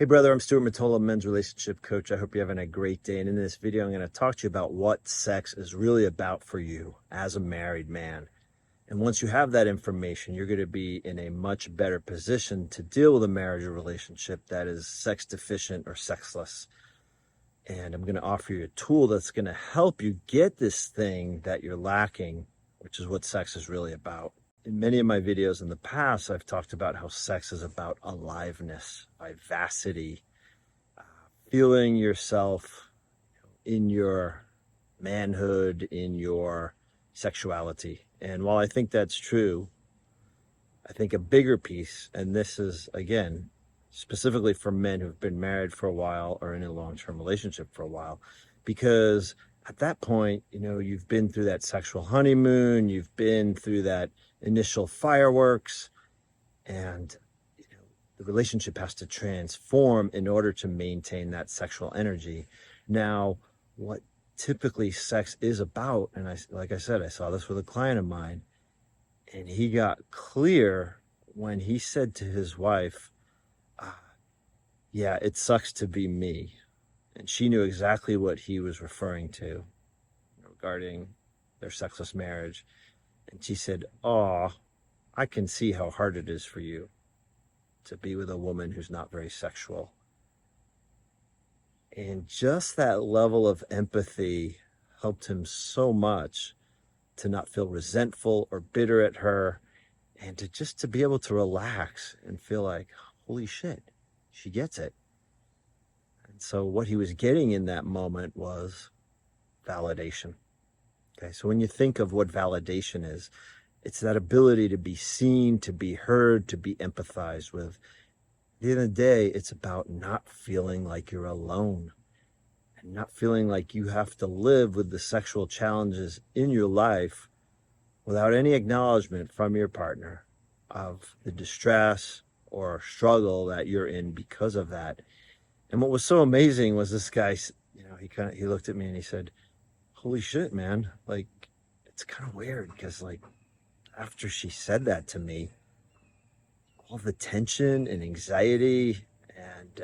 Hey brother, I'm Stuart Matola, men's relationship coach. I hope you're having a great day. And in this video, I'm going to talk to you about what sex is really about for you as a married man. And once you have that information, you're going to be in a much better position to deal with a marriage or relationship that is sex deficient or sexless. And I'm going to offer you a tool that's going to help you get this thing that you're lacking, which is what sex is really about. In many of my videos in the past, I've talked about how sex is about aliveness, vivacity, feeling yourself in your manhood, in your sexuality. And while I think that's true, I think a bigger piece, and this is, again, specifically for men who've been married for a while or in a long-term relationship for a while, because at that point, you've been through that sexual honeymoon, you've been through that initial fireworks, and the relationship has to transform in order to maintain that sexual energy. Now, what typically sex is about, and like I said, I saw this with a client of mine, and he got clear when he said to his wife, yeah, it sucks to be me. And she knew exactly what he was referring to regarding their sexless marriage. And she said, "Oh, I can see how hard it is for you to be with a woman who's not very sexual." And just that level of empathy helped him so much to not feel resentful or bitter at her, and to be able to relax and feel like, holy shit, she gets it. And so what he was getting in that moment was validation. Okay, so when you think of what validation is, it's that ability to be seen, to be heard, to be empathized with. At the end of the day, it's about not feeling like you're alone and not feeling like you have to live with the sexual challenges in your life without any acknowledgement from your partner of the distress or struggle that you're in because of that. And what was so amazing was this guy, he looked at me and he said, "Holy shit, man, like, it's kind of weird because after she said that to me, all the tension and anxiety and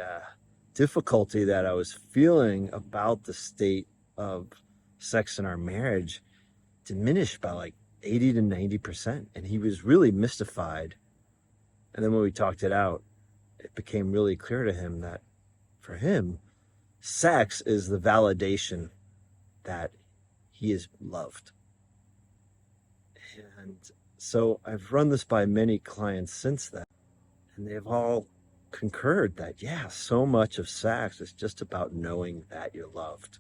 difficulty that I was feeling about the state of sex in our marriage diminished by 80 to 90%. And he was really mystified. And then when we talked it out, it became really clear to him that for him, sex is the validation that he is loved. And so I've run this by many clients since then, and they've all concurred that, yeah, so much of sex is just about knowing that you're loved.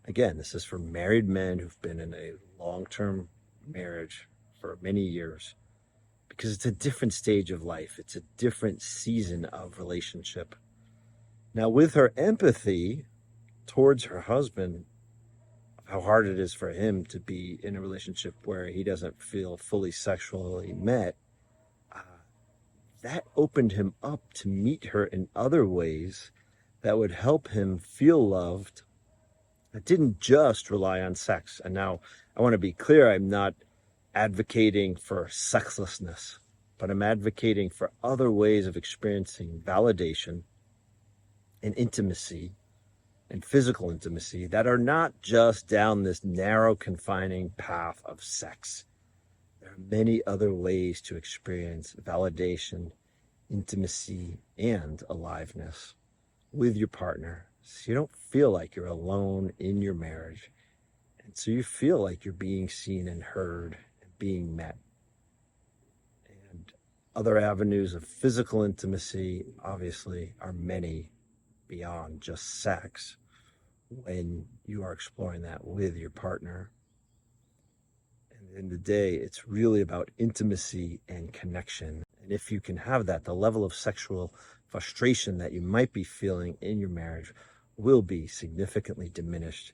Again, this is for married men who've been in a long-term marriage for many years, because it's a different stage of life. It's a different season of relationship. Now, with her empathy towards her husband, how hard it is for him to be in a relationship where he doesn't feel fully sexually met, that opened him up to meet her in other ways that would help him feel loved, that didn't just rely on sex. And now I want to be clear, I'm not advocating for sexlessness, but I'm advocating for other ways of experiencing validation and intimacy and physical intimacy that are not just down this narrow, confining path of sex. There are many other ways to experience validation, intimacy, and aliveness with your partner, so you don't feel like you're alone in your marriage, and so you feel like you're being seen and heard and being met. And other avenues of physical intimacy, obviously, are many beyond just sex when you are exploring that with your partner. And in the day, it's really about intimacy and connection. And if you can have that, the level of sexual frustration that you might be feeling in your marriage will be significantly diminished.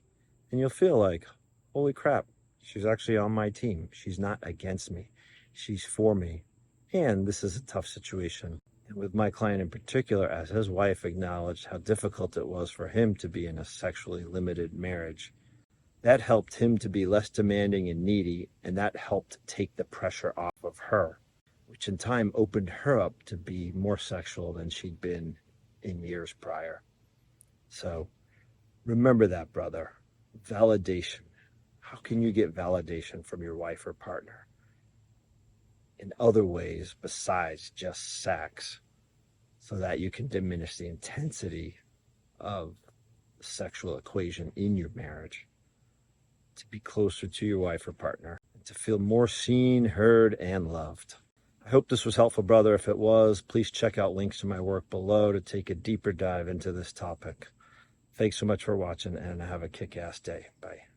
And you'll feel like, holy crap, she's actually on my team. She's not against me. She's for me. And this is a tough situation. And with my client in particular, as his wife acknowledged how difficult it was for him to be in a sexually limited marriage, that helped him to be less demanding and needy, and that helped take the pressure off of her, which in time opened her up to be more sexual than she'd been in years prior. So remember that, brother. Validation. How can you get validation from your wife or partner in other ways besides just sex, so that you can diminish the intensity of the sexual equation in your marriage, to be closer to your wife or partner, and to feel more seen, heard, and loved? I hope this was helpful, brother. If it was, please check out links to my work below to take a deeper dive into this topic. Thanks so much for watching, and have a kick-ass day. Bye.